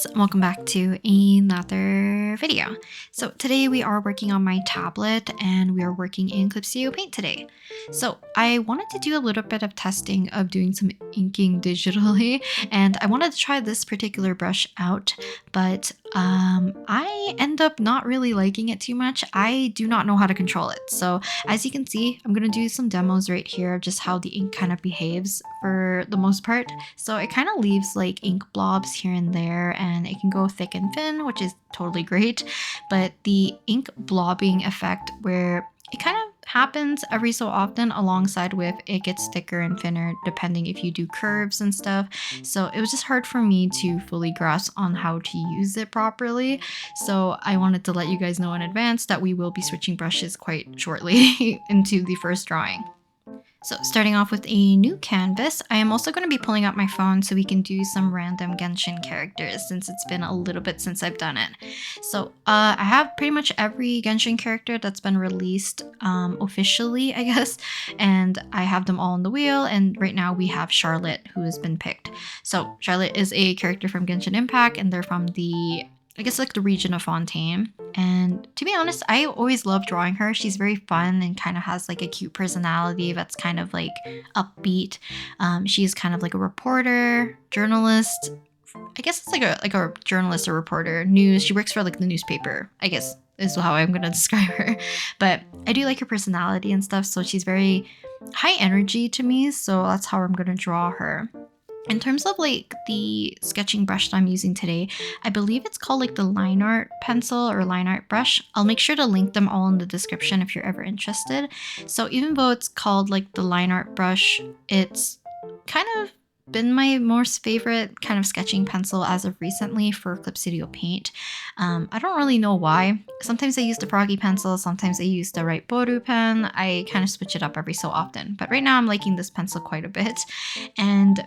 guys, welcome back to another video. So today we are working on my tablet and we are working in Clipsio Paint today. So I wanted to do a little bit of testing of doing some inking digitally and I wanted to try this particular brush out, but I end up not really liking it too much. I do not know how to control it. So as you can see, I'm going to do some demos right here of just how the ink kind of behaves for the most part. So it kind of leaves like ink blobs here and there, and it can go thick and thin, which is totally great. But the ink blobbing effect, where it kind of happens every so often alongside with it gets thicker and thinner depending if you do curves and stuff. So it was just hard for me to fully grasp on how to use it properly. So I wanted to let you guys know in advance that we will be switching brushes quite shortly into the first drawing. So starting off with a new canvas, I am also going to be pulling out my phone so we can do some random Genshin characters since it's been a little bit since I've done it. So I have pretty much every Genshin character that's been released officially, I guess, and I have them all on the wheel, and right now we have Charlotte who has been picked. So Charlotte is a character from Genshin Impact and they're from the like the region of Fontaine. And to be honest, I always love drawing her. She's very fun and kind of has like a cute personality that's kind of like upbeat. She's kind of like a reporter, journalist. I guess it's like a journalist or reporter, news. She works for like the newspaper, I guess is how I'm going to describe her. But I do like her personality and stuff. So she's very high energy to me. So that's how I'm going to draw her. In terms of like the sketching brush that I'm using today, I believe it's called like the lineart pencil or lineart brush. I'll make sure to link them all in the description if you're ever interested. So even though it's called like the lineart brush, it's kind of been my most favorite kind of sketching pencil as of recently for Clipsio Paint. I don't really know why. Sometimes I use the Froggy pencil, sometimes I use the Right Boru pen. I kind of switch it up every so often. But right now I'm liking this pencil quite a bit. And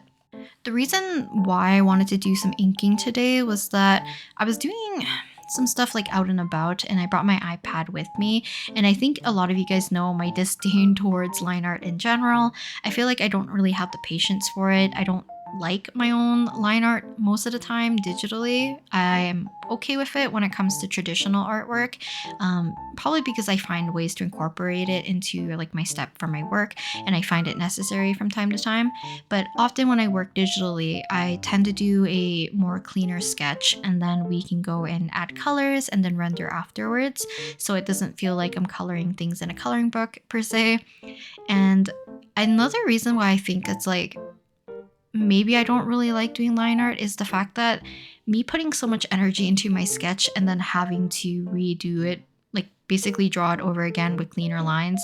the reason why I wanted to do some inking today was that I was doing some stuff like out and about and I brought my iPad with me, and I think a lot of you guys know my disdain towards line art in general. I feel like I don't really have the patience for it. I don't like my own line art most of the time digitally. I'm okay with it when it comes to traditional artwork, probably because I find ways to incorporate it into like my step for my work and I find it necessary from time to time. But often when I work digitally, I tend to do a more cleaner sketch and then we can go and add colors and then render afterwards, so it doesn't feel like I'm coloring things in a coloring book per se. And another reason why I think it's like maybe I don't really like doing line art is the fact that me putting so much energy into my sketch and then having to redo it, like basically draw it over again with cleaner lines.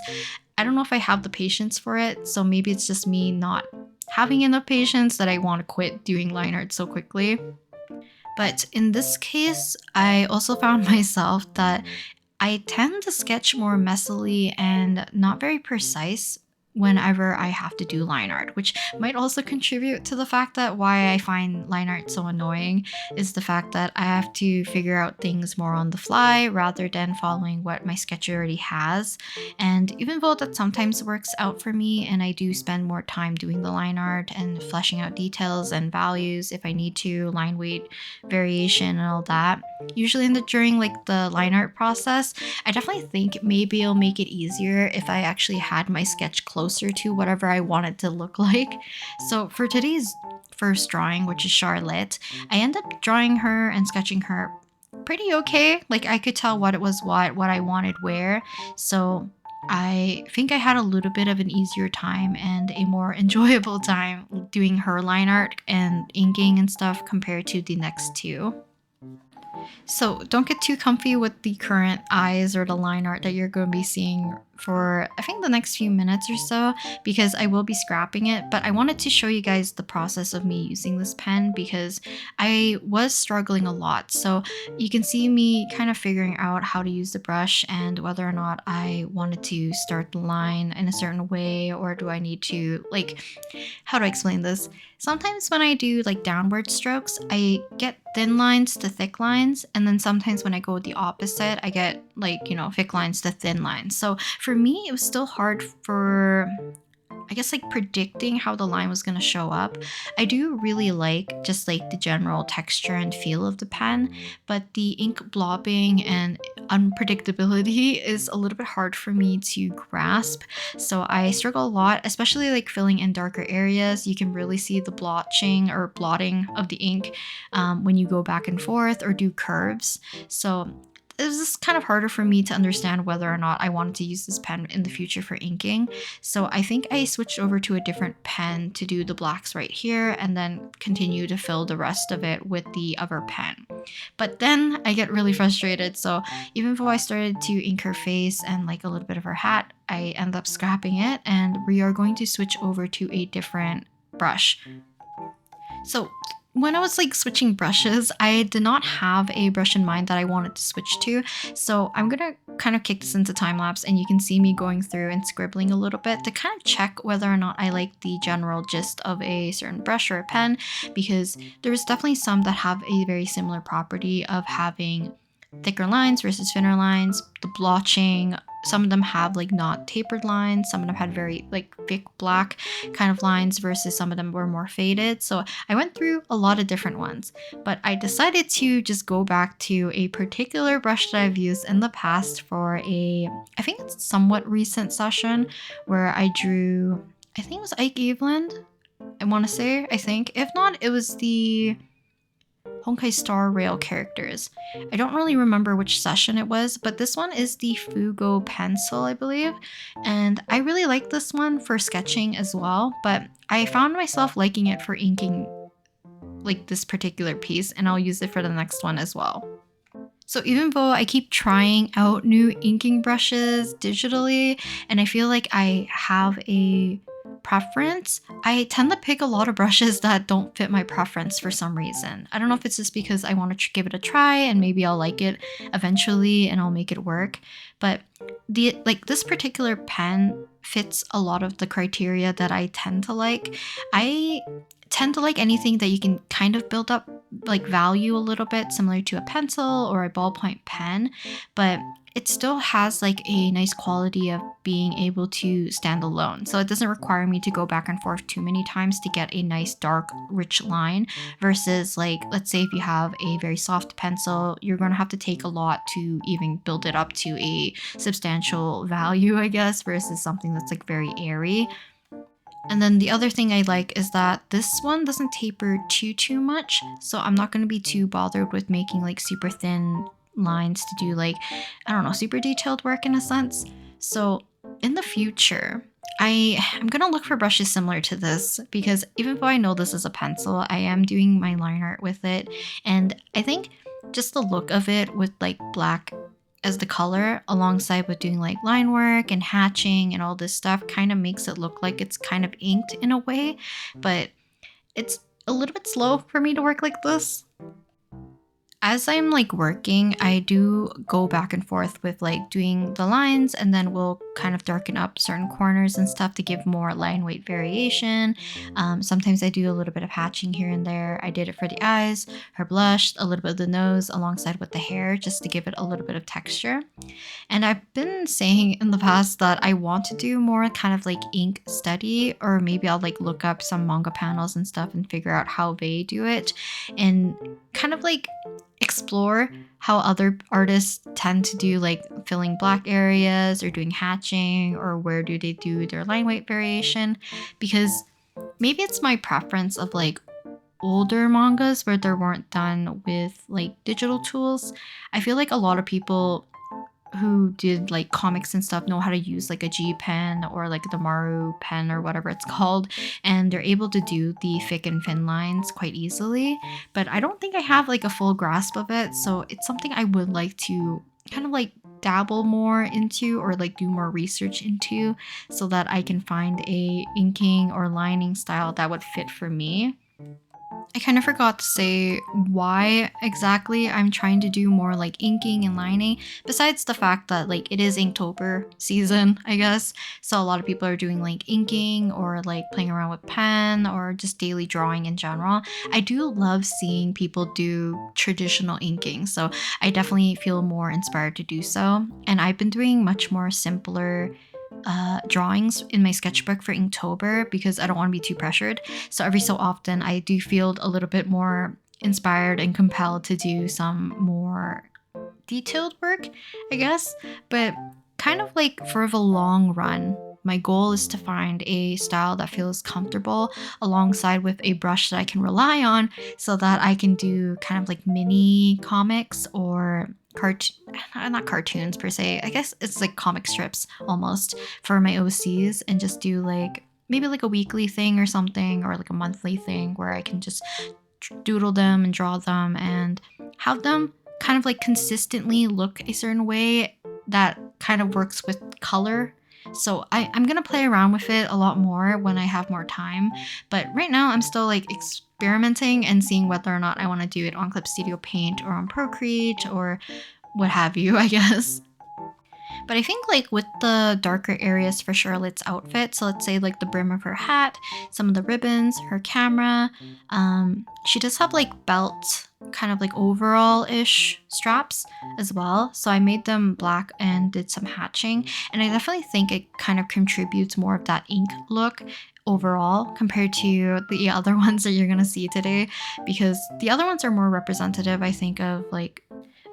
I don't know if I have the patience for it, so maybe it's just me not having enough patience that I want to quit doing line art so quickly. But in this case, I also found myself that I tend to sketch more messily and not very precise whenever I have to do line art, which might also contribute to the fact that why I find line art so annoying is the fact that I have to figure out things more on the fly rather than following what my sketch already has. And even though that sometimes works out for me and I do spend more time doing the line art and fleshing out details and values if I need to, line weight variation and all that, usually during like the line art process, I definitely think maybe it'll make it easier if I actually had my sketch closer to whatever I want it to look like. So for today's first drawing, which is Charlotte, I end up drawing her and sketching her pretty okay. Like I could tell what it was what I wanted where. So I think I had a little bit of an easier time and a more enjoyable time doing her line art and inking and stuff compared to the next two. So don't get too comfy with the current eyes or the line art that you're going to be seeing for I think the next few minutes or so, because I will be scrapping it. But I wanted to show you guys the process of me using this pen because I was struggling a lot. So you can see me kind of figuring out how to use the brush and whether or not I wanted to start the line in a certain way, or do I need to like, how do I explain this? Sometimes when I do like downward strokes, I get thin lines to thick lines, and then sometimes when I go the opposite, I get like, thick lines to thin lines. So for me, it was still hard for I guess like predicting how the line was going to show up. I do really like just like the general texture and feel of the pen, but the ink blobbing and unpredictability is a little bit hard for me to grasp. So I struggle a lot, especially like filling in darker areas. You can really see the blotching or blotting of the ink when you go back and forth or do curves. So it was just kind of harder for me to understand whether or not I wanted to use this pen in the future for inking. So I think I switched over to a different pen to do the blacks right here and then continue to fill the rest of it with the other pen. But then I get really frustrated. So even though I started to ink her face and like a little bit of her hat, I end up scrapping it and we are going to switch over to a different brush. So when I was like switching brushes, I did not have a brush in mind that I wanted to switch to. So I'm gonna kind of kick this into time lapse and you can see me going through and scribbling a little bit to kind of check whether or not I like the general gist of a certain brush or a pen, because there's definitely some that have a very similar property of having thicker lines versus thinner lines, the blotching. Some of them have like not tapered lines, some of them had very like thick black kind of lines versus some of them were more faded. So I went through a lot of different ones, but I decided to just go back to a particular brush that I've used in the past for I think it's somewhat recent session where I drew, I think it was Ike Eveland, I want to say, I think. If not, it was the Honkai Star Rail characters. I don't really remember which session it was, but this one is the Fugo pencil, I believe. And I really like this one for sketching as well, but I found myself liking it for inking like this particular piece, and I'll use it for the next one as well. So even though I keep trying out new inking brushes digitally, and I feel like I have a preference, I tend to pick a lot of brushes that don't fit my preference for some reason. I don't know if it's just because I want to give it a try and maybe I'll like it eventually and I'll make it work. But this particular pen fits a lot of the criteria that I tend to like. I tend to like anything that you can kind of build up like value a little bit, similar to a pencil or a ballpoint pen, but it still has like a nice quality of being able to stand alone. So it doesn't require me to go back and forth too many times to get a nice dark rich line, versus like, let's say if you have a very soft pencil, you're going to have to take a lot to even build it up to a substantial value, I guess, versus something that's like very airy. And then the other thing I like is that this one doesn't taper too much, so I'm not going to be too bothered with making like super thin lines to do like, I don't know, super detailed work in a sense. So in the future, I'm going to look for brushes similar to this, because even though I know this is a pencil, I am doing my line art with it, and I think just the look of it with like black as the color alongside with doing like line work and hatching and all this stuff kind of makes it look like it's kind of inked in a way, but it's a little bit slow for me to work like this. As I'm like working, I do go back and forth with like doing the lines, and then we'll kind of darken up certain corners and stuff to give more line weight variation. Sometimes I do a little bit of hatching here and there. I did it for the eyes, her blush, a little bit of the nose alongside with the hair, just to give it a little bit of texture. And I've been saying in the past that I want to do more kind of like ink study, or maybe I'll like look up some manga panels and stuff and figure out how they do it, and kind of like explore how other artists tend to do like filling black areas or doing hatching, or where do they do their line weight variation, because maybe it's my preference of like older mangas where they weren't done with like digital tools. I feel like a lot of people who did like comics and stuff know how to use like a G pen or like the Maru pen or whatever it's called, and they're able to do the thick and thin lines quite easily. But I don't think I have like a full grasp of it, so it's something I would like to kind of like dabble more into, or like do more research into, so that I can find a inking or lining style that would fit for me. I kind of forgot to say why exactly I'm trying to do more like inking and lining, besides the fact that like it is Inktober season, I guess. So a lot of people are doing like inking or like playing around with pen or just daily drawing in general. I do love seeing people do traditional inking, so I definitely feel more inspired to do so. And I've been doing much more simpler drawings in my sketchbook for Inktober because I don't want to be too pressured. So every so often, I do feel a little bit more inspired and compelled to do some more detailed work, I guess. But kind of like for the long run, my goal is to find a style that feels comfortable alongside with a brush that I can rely on so that I can do kind of like mini comics or not cartoons per se. I guess it's like comic strips almost for my OCs and just do like maybe like a weekly thing or something or like a monthly thing where I can just doodle them and draw them and have them kind of like consistently look a certain way that kind of works with color. So I'm gonna play around with it a lot more when I have more time. But right now I'm still like experimenting and seeing whether or not I want to do it on Clip Studio Paint or on Procreate or what have you, I guess. But I think like with the darker areas for Charlotte's outfit, so let's say like the brim of her hat, some of the ribbons, her camera, she does have like belt kind of like overall-ish straps as well. So I made them black and did some hatching. And I definitely think it kind of contributes more of that ink look overall compared to the other ones that you're gonna see today because the other ones are more representative, I think, of like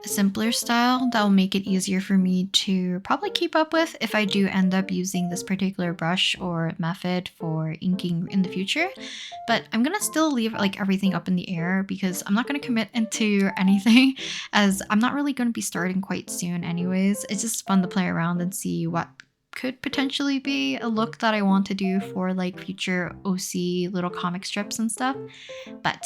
a simpler style that will make it easier for me to probably keep up with if I do end up using this particular brush or method for inking in the future. But I'm gonna still leave like everything up in the air because I'm not gonna commit into anything as I'm not really gonna be starting quite soon anyways. It's just fun to play around and see what could potentially be a look that I want to do for like future OC little comic strips and stuff. But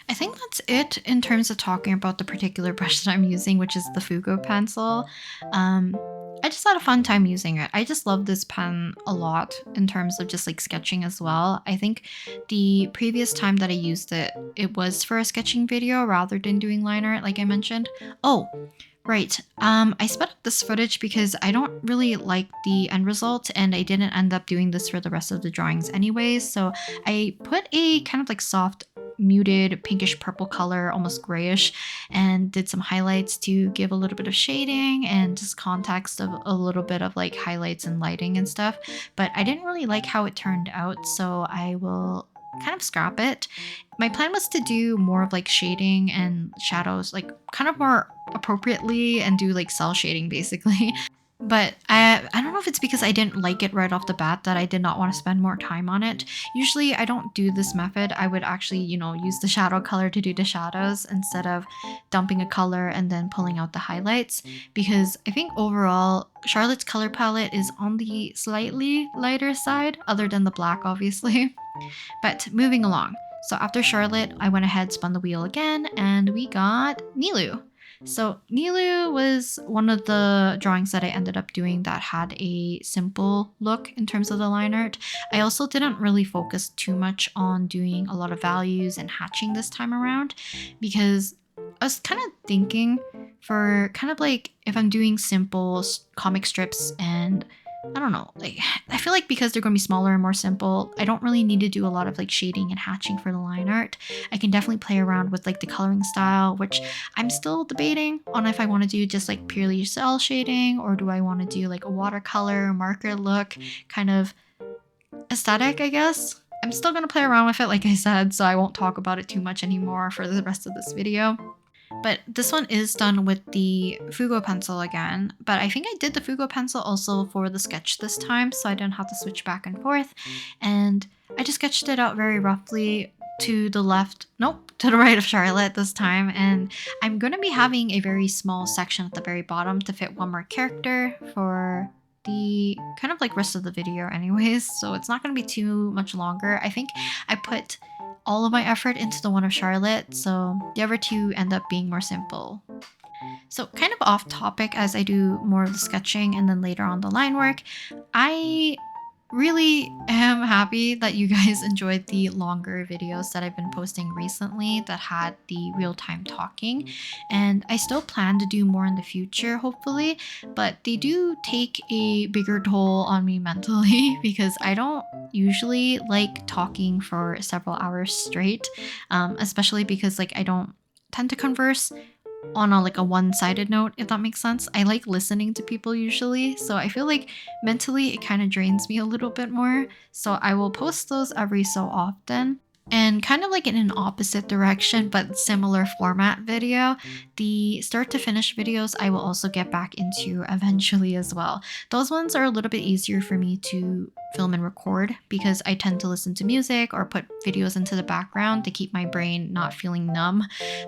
I think that's it in terms of talking about the particular brush that I'm using, which is the Fugo pencil. Um, I just had a fun time using it. I just love this pen a lot in terms of just like sketching as well. I think the previous time that I used it, it was for a sketching video rather than doing line art, like I mentioned. Oh, right. I sped up this footage because I don't really like the end result and I didn't end up doing this for the rest of the drawings anyways. So I put a kind of like soft muted pinkish purple color, almost grayish, and did some highlights to give a little bit of shading and just context of a little bit of like highlights and lighting and stuff. But I didn't really like how it turned out, so I will kind of scrap it. My plan was to do more of like shading and shadows, like kind of more appropriately and do like cell shading basically. But I don't know if it's because I didn't like it right off the bat that I did not want to spend more time on it. Usually I don't do this method. I would actually, use the shadow color to do the shadows instead of dumping a color and then pulling out the highlights because I think overall Charlotte's color palette is on the slightly lighter side other than the black obviously. But moving along. So after Charlotte, I went ahead, spun the wheel again, and we got Nilu. So Nilu was one of the drawings that I ended up doing that had a simple look in terms of the line art. I also didn't really focus too much on doing a lot of values and hatching this time around because I was kind of thinking for kind of like if I'm doing simple comic strips and I don't know, like I feel like because they're going to be smaller and more simple, I don't really need to do a lot of like shading and hatching for the line art. I can definitely play around with like the coloring style, which I'm still debating on if I want to do just like purely cell shading or do I want to do like a watercolor marker look kind of aesthetic, I guess. I'm still going to play around with it, like I said, so I won't talk about it too much anymore for the rest of this video. But this one is done with the Fugo pencil again, but I think I did the Fugo pencil also for the sketch this time, so I didn't have to switch back and forth. And I just sketched it out very roughly to the left, nope, to the right of Charlotte this time. And I'm going to be having a very small section at the very bottom to fit one more character for the kind of like rest of the video anyways, so it's not going to be too much longer. I think I put all of my effort into the one of Charlotte, so the other two end up being more simple. So kind of off topic as I do more of the sketching and then later on the line work, I really am happy that you guys enjoyed the longer videos that I've been posting recently that had the real-time talking, and I still plan to do more in the future hopefully, but they do take a bigger toll on me mentally because I don't usually like talking for several hours straight, especially because like I don't tend to converse on a like a one-sided note, if that makes sense. I like listening to people usually, so I feel like mentally it kind of drains me a little bit more. So I will post those every so often. And kind of like in an opposite direction, but similar format video, the start to finish videos I will also get back into eventually as well. Those ones are a little bit easier for me to film and record because I tend to listen to music or put videos into the background to keep my brain not feeling numb.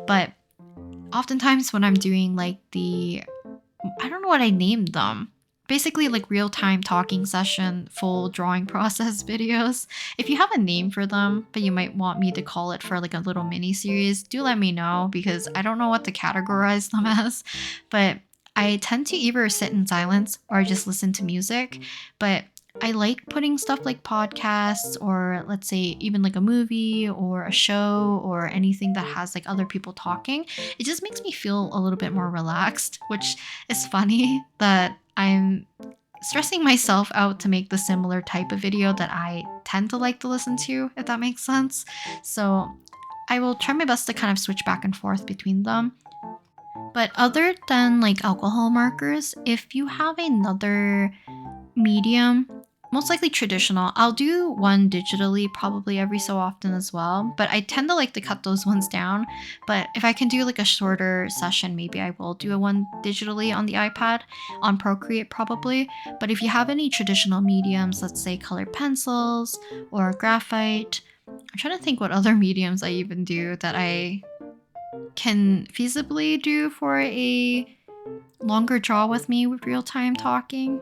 But oftentimes when I'm doing like I don't know what I named them. Basically, like real time talking session, full drawing process videos. If you have a name for them, but you might want me to call it for like a little mini series, do let me know because I don't know what to categorize them as. But I tend to either sit in silence or just listen to music. But I like putting stuff like podcasts or let's say even like a movie or a show or anything that has like other people talking. It just makes me feel a little bit more relaxed, which it's funny that I'm stressing myself out to make the similar type of video that I tend to like to listen to, if that makes sense. So I will try my best to kind of switch back and forth between them. But other than like alcohol markers, if you have another medium, most likely traditional. I'll do one digitally probably every so often as well, but I tend to like to cut those ones down. But if I can do like a shorter session, maybe I will do a one digitally on the iPad on Procreate probably. But if you have any traditional mediums, let's say colored pencils or graphite, I'm trying to think what other mediums I even do that I can feasibly do for a longer draw with me with real time talking.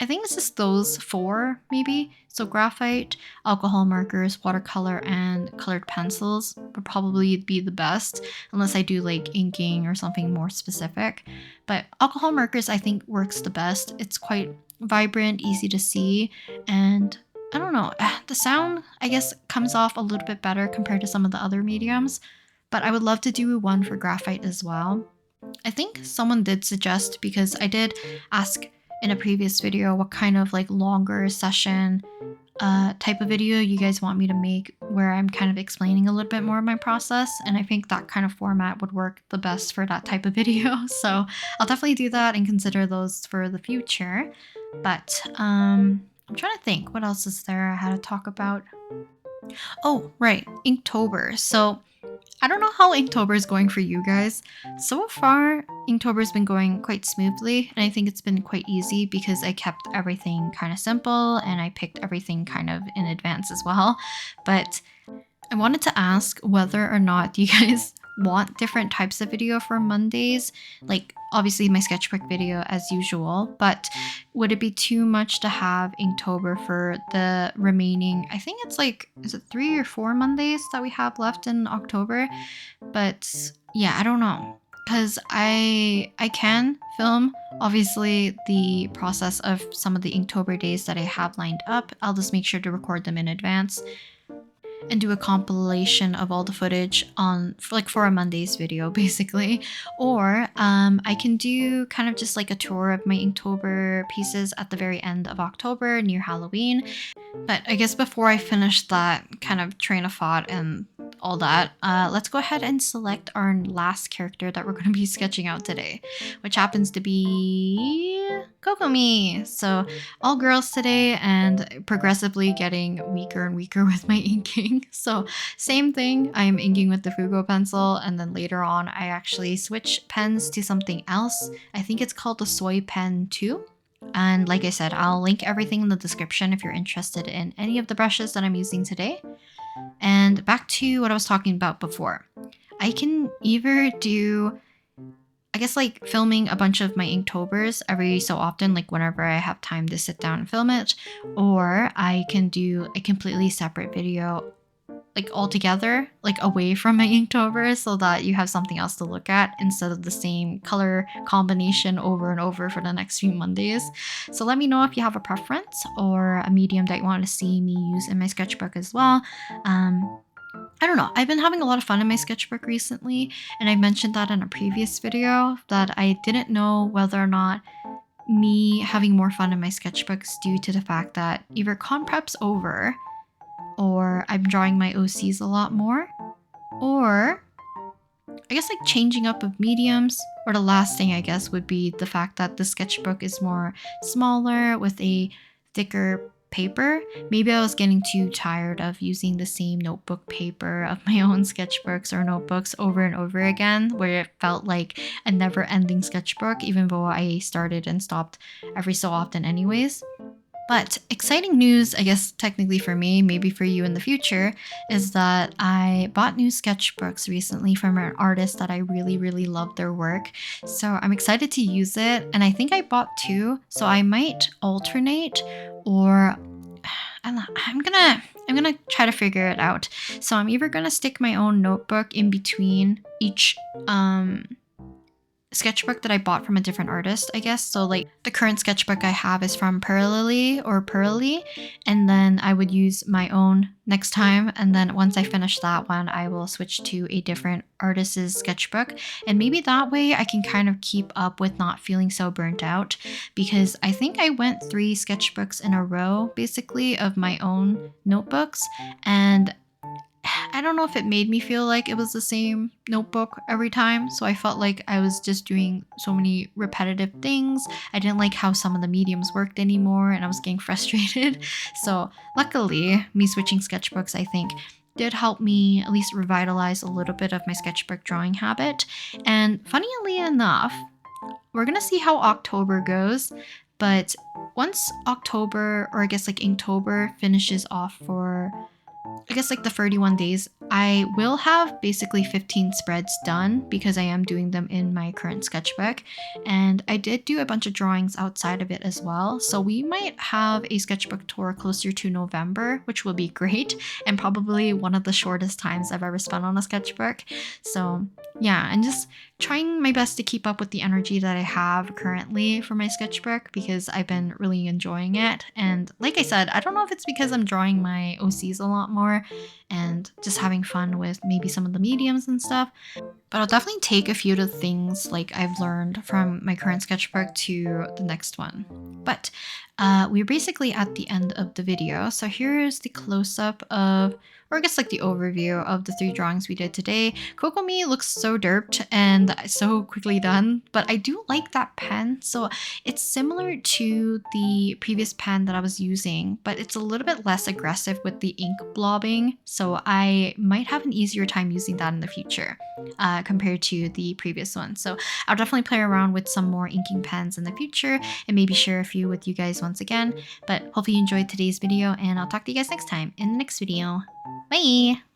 I think it's just those four, maybe. So graphite, alcohol markers, watercolor, and colored pencils would probably be the best, unless I do like inking or something more specific. But alcohol markers, I think, works the best. It's quite vibrant, easy to see, and I don't know, the sound, I guess, comes off a little bit better compared to some of the other mediums. But I would love to do one for graphite as well. I think someone did suggest because I did ask in a previous video what kind of like longer session type of video you guys want me to make where I'm kind of explaining a little bit more of my process, and I think that kind of format would work the best for that type of video. So I'll definitely do that and consider those for the future. But I'm trying to think what else is there I had to talk about. Oh, right, Inktober. So I don't know how Inktober is going for you guys. So far, Inktober's been going quite smoothly, and I think it's been quite easy because I kept everything kind of simple and I picked everything kind of in advance as well. But I wanted to ask whether or not you guys want different types of video for Mondays. Like, obviously, my sketchbook video as usual, but would it be too much to have Inktober for the remaining? I think it's like, is it 3 or 4 Mondays that we have left in October? But yeah, I don't know. Because I can film obviously the process of some of the Inktober days that I have lined up. I'll just make sure to record them in advance and do a compilation of all the footage on like for a Monday's video basically. Or I can do kind of just like a tour of my Inktober pieces at the very end of October near Halloween. But I guess before I finish that kind of train of thought and all that, let's go ahead and select our last character that we're going to be sketching out today, which happens to be Kokomi. So all girls today and progressively getting weaker and weaker with my inking. So same thing, I'm inking with the Fugo pencil, and then later on I actually switch pens to something else. I think it's called the Soy Pen 2. And like I said, I'll link everything in the description if you're interested in any of the brushes that I'm using today. And back to what I was talking about before. I can either do, I guess, like filming a bunch of my Inktober's every so often, like whenever I have time to sit down and film it, or I can do a completely separate video like all together, like away from my Inktober, so that you have something else to look at instead of the same color combination over and over for the next few Mondays. So let me know if you have a preference or a medium that you want to see me use in my sketchbook as well. I don't know. I've been having a lot of fun in my sketchbook recently, and I mentioned that in a previous video that I didn't know whether or not me having more fun in my sketchbooks due to the fact that either con prep's over or I'm drawing my OCs a lot more, or I guess like changing up of mediums. Or the last thing I guess would be the fact that the sketchbook is more smaller with a thicker paper. Maybe I was getting too tired of using the same notebook paper of my own sketchbooks or notebooks over and over again, where it felt like a never ending sketchbook, even though I started and stopped every so often, anyways. But exciting news, I guess technically for me, maybe for you in the future, is that I bought new sketchbooks recently from an artist that I really, really love their work. So I'm excited to use it. And I think I bought two, so I might alternate or I'm gonna try to figure it out. So I'm either gonna stick my own notebook in between each sketchbook that I bought from a different artist, I guess. So like the current sketchbook I have is from Pearly, and then I would use my own next time. And then once I finish that one, I will switch to a different artist's sketchbook. And maybe that way I can kind of keep up with not feeling so burnt out, because I think I went 3 sketchbooks in a row basically of my own notebooks, and I don't know if it made me feel like it was the same notebook every time. So I felt like I was just doing so many repetitive things. I didn't like how some of the mediums worked anymore, and I was getting frustrated. So luckily, me switching sketchbooks, I think, did help me at least revitalize a little bit of my sketchbook drawing habit. And funnily enough, we're gonna see how October goes. But once October, or I guess like Inktober, finishes off for I guess like the 31 days, I will have basically 15 spreads done because I am doing them in my current sketchbook. And I did do a bunch of drawings outside of it as well. So we might have a sketchbook tour closer to November, which will be great and probably one of the shortest times I've ever spent on a sketchbook. So yeah, and just trying my best to keep up with the energy that I have currently for my sketchbook because I've been really enjoying it. And like I said, I don't know if it's because I'm drawing my OCs a lot more and just having fun with maybe some of the mediums and stuff. But I'll definitely take a few of the things like I've learned from my current sketchbook to the next one. But we're basically at the end of the video. So here's the close-up of, or I guess like the overview of the 3 drawings we did today. Kokomi looks so derped and so quickly done, but I do like that pen. So it's similar to the previous pen that I was using, but it's a little bit less aggressive with the ink blobbing. So I might have an easier time using that in the future compared to the previous one. So I'll definitely play around with some more inking pens in the future and maybe share a few with you guys once again. But hopefully you enjoyed today's video, and I'll talk to you guys next time in the next video. Bye!